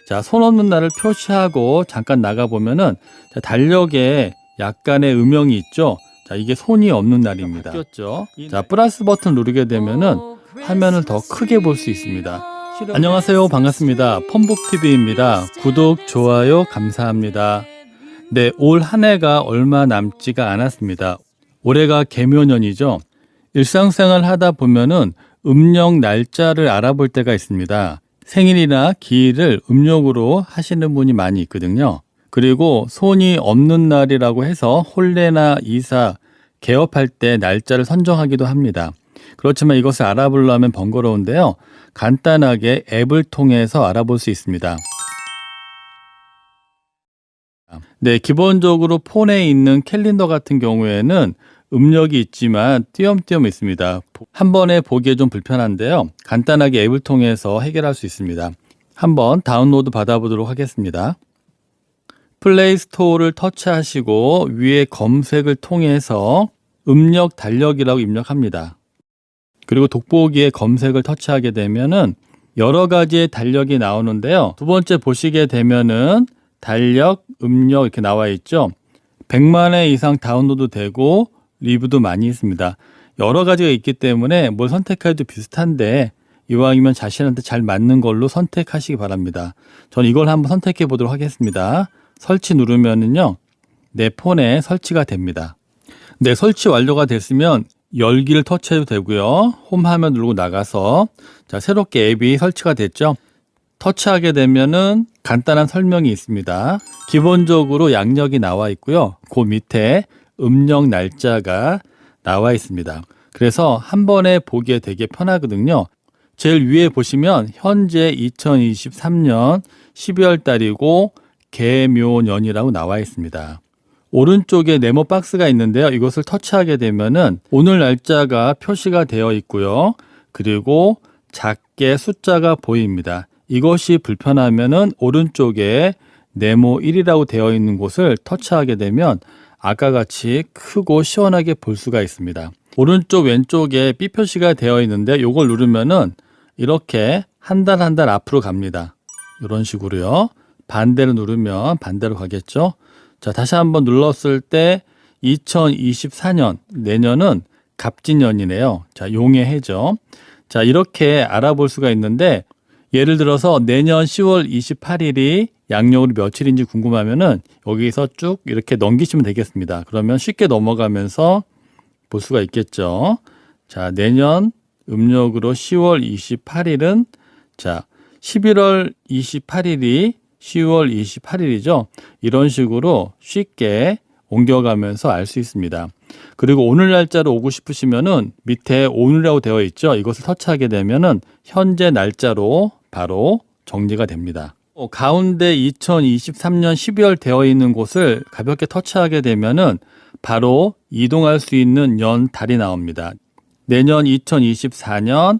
자, 손 없는 날을 표시하고 잠깐 나가보면은 자, 달력에 약간의 음영이 있죠. 자, 이게 손이 없는 날입니다. 바뀌었죠? 자, 플러스 버튼 누르게 되면은 화면을 더 크게 볼 수 있습니다. 안녕하세요. 반갑습니다. 펌북TV입니다. 구독, 좋아요 감사합니다. 네, 올 한 해가 얼마 남지가 않았습니다. 올해가 개묘년이죠. 일상생활 하다 보면은 음력 날짜를 알아볼 때가 있습니다. 생일이나 기일을 음력으로 하시는 분이 많이 있거든요. 그리고 손이 없는 날이라고 해서 혼례나 이사, 개업할 때 날짜를 선정하기도 합니다. 그렇지만 이것을 알아보려면 번거로운데요. 간단하게 앱을 통해서 알아볼 수 있습니다. 네, 기본적으로 폰에 있는 캘린더 같은 경우에는 음력이 있지만 띄엄띄엄 있습니다. 한 번에 보기에 좀 불편한데요. 간단하게 앱을 통해서 해결할 수 있습니다. 한번 다운로드 받아보도록 하겠습니다. 플레이 스토어를 터치하시고 위에 검색을 통해서 음력 달력이라고 입력합니다. 그리고 돋보기에 검색을 터치하게 되면은 여러 가지의 달력이 나오는데요. 두 번째 보시게 되면은 달력, 음력 이렇게 나와 있죠. 100만 회 이상 다운로드 되고 리뷰도 많이 있습니다. 여러 가지가 있기 때문에 뭘 선택해도 비슷한데 이왕이면 자신한테 잘 맞는 걸로 선택하시기 바랍니다. 저는 이걸 한번 선택해 보도록 하겠습니다. 설치 누르면은요, 내 폰에 설치가 됩니다. 네, 설치 완료가 됐으면 열기를 터치해도 되고요. 홈 화면 누르고 나가서 자, 새롭게 앱이 설치가 됐죠. 터치하게 되면은 간단한 설명이 있습니다. 기본적으로 양력이 나와 있고요. 그 밑에 음력 날짜가 나와 있습니다. 그래서 한 번에 보기에 되게 편하거든요. 제일 위에 보시면 현재 2023년 12월 달이고 개묘년이라고 나와 있습니다. 오른쪽에 네모 박스가 있는데요. 이것을 터치하게 되면은 오늘 날짜가 표시가 되어 있고요. 그리고 작게 숫자가 보입니다. 이것이 불편하면은 오른쪽에 네모 1이라고 되어 있는 곳을 터치하게 되면 아까 같이 크고 시원하게 볼 수가 있습니다. 오른쪽 왼쪽에 B 표시가 되어 있는데 이걸 누르면은 이렇게 한 달 한 달 앞으로 갑니다. 이런 식으로요. 반대로 누르면 반대로 가겠죠. 자, 다시 한번 눌렀을 때 2024년 내년은 갑진년이네요. 자, 용의 해죠. 자, 이렇게 알아볼 수가 있는데 예를 들어서 내년 10월 28일이 양력으로 며칠인지 궁금하면은 여기서 쭉 이렇게 넘기시면 되겠습니다. 그러면 쉽게 넘어가면서 볼 수가 있겠죠. 자, 내년 음력으로 10월 28일은 자, 11월 28일이 10월 28일이죠. 이런 식으로 쉽게 옮겨가면서 알 수 있습니다. 그리고 오늘 날짜로 오고 싶으시면은 밑에 오늘이라고 되어 있죠. 이것을 터치하게 되면은 현재 날짜로 바로 정리가 됩니다. 가운데 2023년 12월 되어 있는 곳을 가볍게 터치하게 되면은 바로 이동할 수 있는 연, 달이 나옵니다. 내년 2024년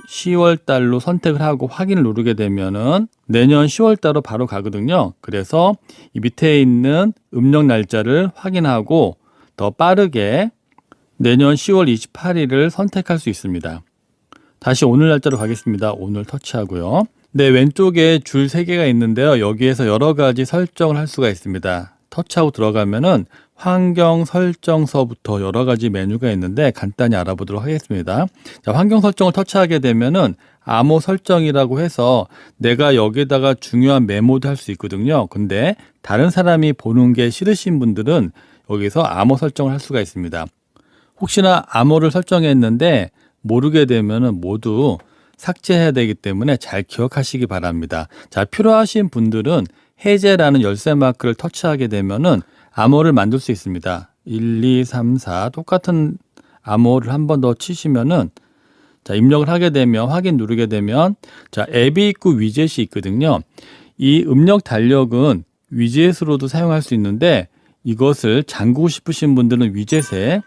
10월 달로 선택을 하고 확인을 누르게 되면은 내년 10월 달로 바로 가거든요. 그래서 이 밑에 있는 음력 날짜를 확인하고 더 빠르게 내년 10월 28일을 선택할 수 있습니다. 다시 오늘 날짜로 가겠습니다. 오늘 터치하고요. 네, 왼쪽에 줄 3개가 있는데요. 여기에서 여러 가지 설정을 할 수가 있습니다. 터치하고 들어가면은 환경 설정서부터 여러 가지 메뉴가 있는데 간단히 알아보도록 하겠습니다. 자, 환경 설정을 터치하게 되면은 암호 설정이라고 해서 내가 여기다가 중요한 메모도 할 수 있거든요. 근데 다른 사람이 보는 게 싫으신 분들은 여기서 암호 설정을 할 수가 있습니다. 혹시나 암호를 설정했는데 모르게 되면은 모두 삭제해야 되기 때문에 잘 기억하시기 바랍니다. 자, 필요하신 분들은 해제라는 열쇠 마크를 터치하게 되면은 암호를 만들 수 있습니다. 1, 2, 3, 4 똑같은 암호를 한 번 더 치시면은 자, 입력을 하게 되면 확인 누르게 되면 자, 앱이 있고 위젯이 있거든요. 이 음력 달력은 위젯으로도 사용할 수 있는데 이것을 잠그고 싶으신 분들은 위젯에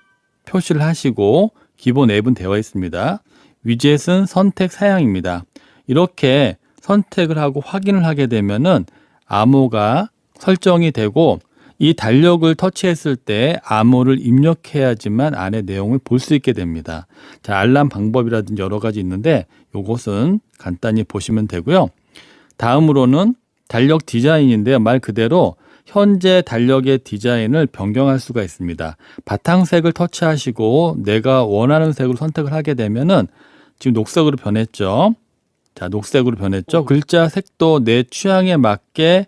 표시를 하시고 기본 앱은 되어 있습니다. 위젯은 선택 사양입니다. 이렇게 선택을 하고 확인을 하게 되면은 암호가 설정이 되고 이 달력을 터치했을 때 암호를 입력해야지만 안에 내용을 볼 수 있게 됩니다. 자, 알람 방법이라든지 여러 가지 있는데 이것은 간단히 보시면 되고요. 다음으로는 달력 디자인인데요. 말 그대로 현재 달력의 디자인을 변경할 수가 있습니다. 바탕색을 터치하시고 내가 원하는 색으로 선택을 하게 되면은 지금 녹색으로 변했죠. 자, 녹색으로 변했죠. 글자 색도 내 취향에 맞게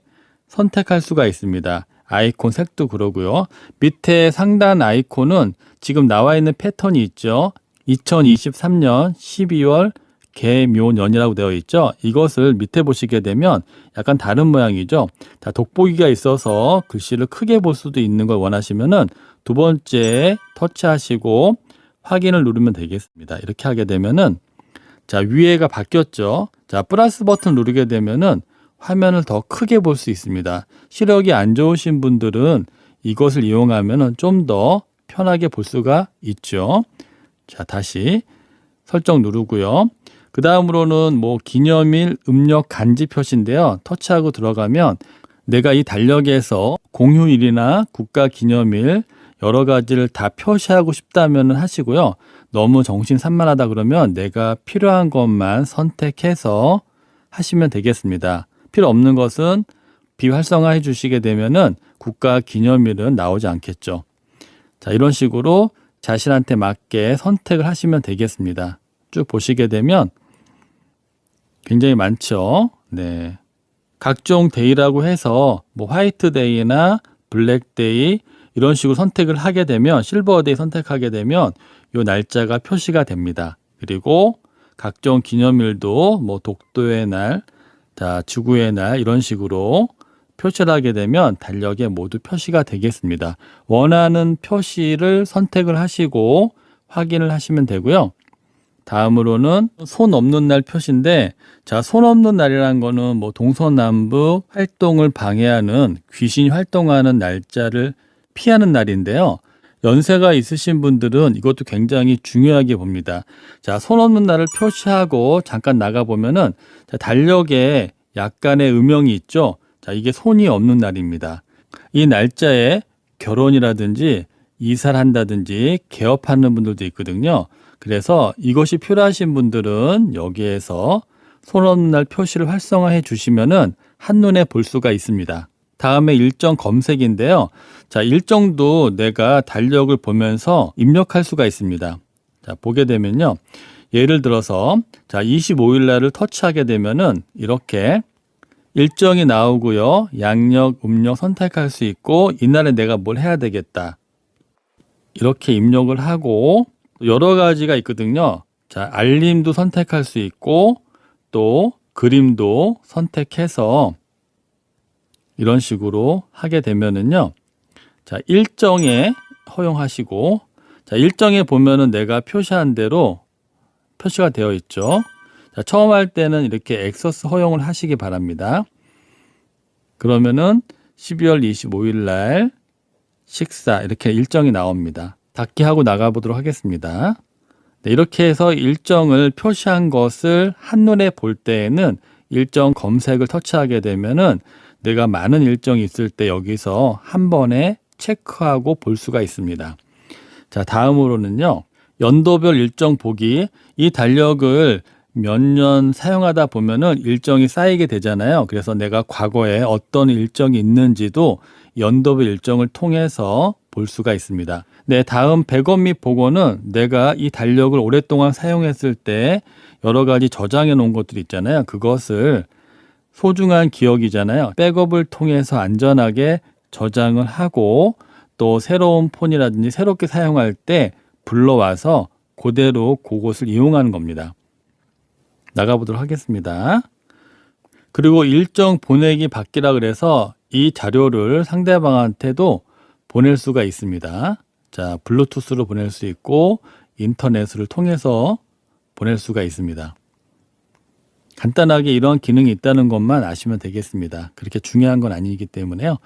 선택할 수가 있습니다. 아이콘 색도 그러고요. 밑에 상단 아이콘은 지금 나와 있는 패턴이 있죠. 2023년 12월 개묘년이라고 되어 있죠. 이것을 밑에 보시게 되면 약간 다른 모양이죠. 자, 돋보기가 있어서 글씨를 크게 볼 수도 있는 걸 원하시면은 두 번째 터치하시고 확인을 누르면 되겠습니다. 이렇게 하게 되면은 자, 위에가 바뀌었죠. 자, 플러스 버튼 누르게 되면은 화면을 더 크게 볼 수 있습니다. 시력이 안 좋으신 분들은 이것을 이용하면은 좀 더 편하게 볼 수가 있죠. 자, 다시 설정 누르고요. 그 다음으로는 뭐 기념일, 음력, 간지 표시인데요. 터치하고 들어가면 내가 이 달력에서 공휴일이나 국가 기념일 여러 가지를 다 표시하고 싶다면 하시고요. 너무 정신산만하다 그러면 내가 필요한 것만 선택해서 하시면 되겠습니다. 필요 없는 것은 비활성화해 주시게 되면은 국가 기념일은 나오지 않겠죠. 자, 이런 식으로 자신한테 맞게 선택을 하시면 되겠습니다. 쭉 보시게 되면 굉장히 많죠. 네. 각종 데이라고 해서 뭐 화이트 데이나 블랙 데이 이런 식으로 선택을 하게 되면 실버 데이 선택하게 되면 이 날짜가 표시가 됩니다. 그리고 각종 기념일도 뭐 독도의 날, 자, 지구의 날 이런 식으로 표시를 하게 되면 달력에 모두 표시가 되겠습니다. 원하는 표시를 선택을 하시고 확인을 하시면 되고요. 다음으로는 손 없는 날 표시인데, 자, 손 없는 날이라는 거는 뭐 동서남북 활동을 방해하는 귀신이 활동하는 날짜를 피하는 날인데요. 연세가 있으신 분들은 이것도 굉장히 중요하게 봅니다. 자, 손 없는 날을 표시하고 잠깐 나가보면은 자, 달력에 약간의 음영이 있죠. 자, 이게 손이 없는 날입니다. 이 날짜에 결혼이라든지 이사를 한다든지 개업하는 분들도 있거든요. 그래서 이것이 필요하신 분들은 여기에서 손 없는 날 표시를 활성화해 주시면은 한눈에 볼 수가 있습니다. 다음에 일정 검색인데요. 자, 일정도 내가 달력을 보면서 입력할 수가 있습니다. 자, 보게 되면요. 예를 들어서 자, 25일 날을 터치하게 되면은 이렇게 일정이 나오고요. 양력, 음력 선택할 수 있고 이날에 내가 뭘 해야 되겠다. 이렇게 입력을 하고 여러 가지가 있거든요. 자, 알림도 선택할 수 있고 또 그림도 선택해서 이런 식으로 하게 되면은요. 자, 일정에 허용하시고 자, 일정에 보면은 내가 표시한 대로 표시가 되어 있죠. 자, 처음 할 때는 이렇게 액세스 허용을 하시기 바랍니다. 그러면은 12월 25일 날 식사 이렇게 일정이 나옵니다. 닫기 하고 나가보도록 하겠습니다. 네, 이렇게 해서 일정을 표시한 것을 한눈에 볼 때에는 일정 검색을 터치하게 되면은 내가 많은 일정이 있을 때 여기서 한 번에 체크하고 볼 수가 있습니다. 자, 다음으로는요. 연도별 일정 보기. 이 달력을 몇 년 사용하다 보면은 일정이 쌓이게 되잖아요. 그래서 내가 과거에 어떤 일정이 있는지도 연도별 일정을 통해서 볼 수가 있습니다. 네, 다음 백업 및 복원은 내가 이 달력을 오랫동안 사용했을 때 여러 가지 저장해 놓은 것들이 있잖아요. 그것을 소중한 기억이잖아요. 백업을 통해서 안전하게 저장을 하고 또 새로운 폰이라든지 새롭게 사용할 때 불러와서 그대로 그것을 이용하는 겁니다. 나가보도록 하겠습니다. 그리고 일정 보내기 받기라 그래서 이 자료를 상대방한테도 보낼 수가 있습니다. 자, 블루투스로 보낼 수 있고 인터넷을 통해서 보낼 수가 있습니다. 간단하게 이런 기능이 있다는 것만 아시면 되겠습니다. 그렇게 중요한 건 아니기 때문에요.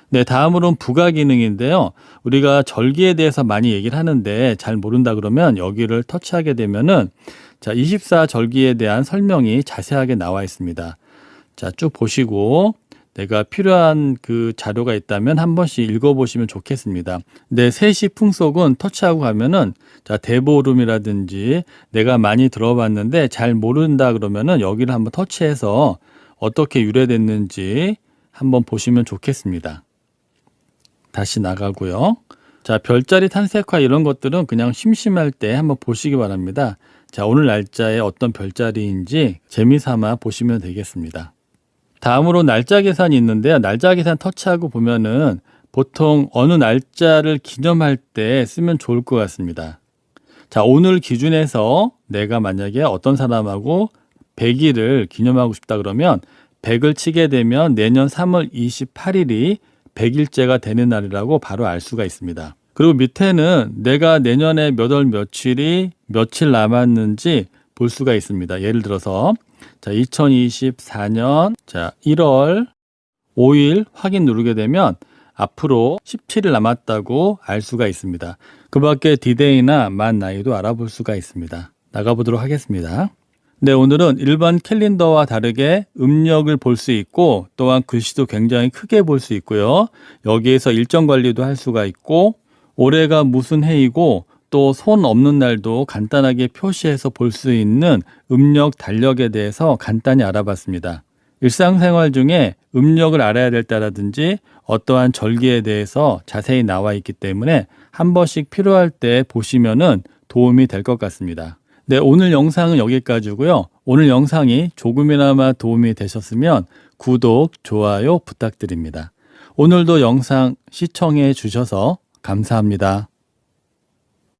네, 다음으로는 부가 기능인데요. 우리가 절기에 대해서 많이 얘기를 하는데 잘 모른다 그러면 여기를 터치하게 되면은 자, 24절기에 대한 설명이 자세하게 나와 있습니다. 자, 쭉 보시고 내가 필요한 그 자료가 있다면 한 번씩 읽어보시면 좋겠습니다. 네, 세시 풍속은 터치하고 가면은 자, 대보름이라든지 내가 많이 들어봤는데 잘 모른다 그러면은 여기를 한번 터치해서 어떻게 유래됐는지 한번 보시면 좋겠습니다. 다시 나가고요. 자, 별자리 탄색화 이런 것들은 그냥 심심할 때 한번 보시기 바랍니다. 자, 오늘 날짜에 어떤 별자리인지 재미삼아 보시면 되겠습니다. 다음으로 날짜 계산이 있는데요. 날짜 계산 터치하고 보면은 보통 어느 날짜를 기념할 때 쓰면 좋을 것 같습니다. 자, 오늘 기준에서 내가 만약에 어떤 사람하고 100일을 기념하고 싶다 그러면 100을 치게 되면 내년 3월 28일이 100일째가 되는 날이라고 바로 알 수가 있습니다. 그리고 밑에는 내가 내년에 몇 월 며칠이 며칠 남았는지 볼 수가 있습니다. 예를 들어서 자, 2024년 1월 5일 확인 누르게 되면 앞으로 17일 남았다고 알 수가 있습니다. 그 밖에 디데이나 만 나이도 알아볼 수가 있습니다. 나가보도록 하겠습니다. 네, 오늘은 일반 캘린더와 다르게 음력을 볼 수 있고 또한 글씨도 굉장히 크게 볼 수 있고요. 여기에서 일정 관리도 할 수가 있고 올해가 무슨 해이고 또 손 없는 날도 간단하게 표시해서 볼 수 있는 음력 달력에 대해서 간단히 알아봤습니다. 일상생활 중에 음력을 알아야 될 때라든지 어떠한 절기에 대해서 자세히 나와 있기 때문에 한 번씩 필요할 때 보시면은 도움이 될 것 같습니다. 네, 오늘 영상은 여기까지고요. 오늘 영상이 조금이나마 도움이 되셨으면 구독, 좋아요 부탁드립니다. 오늘도 영상 시청해 주셔서 감사합니다.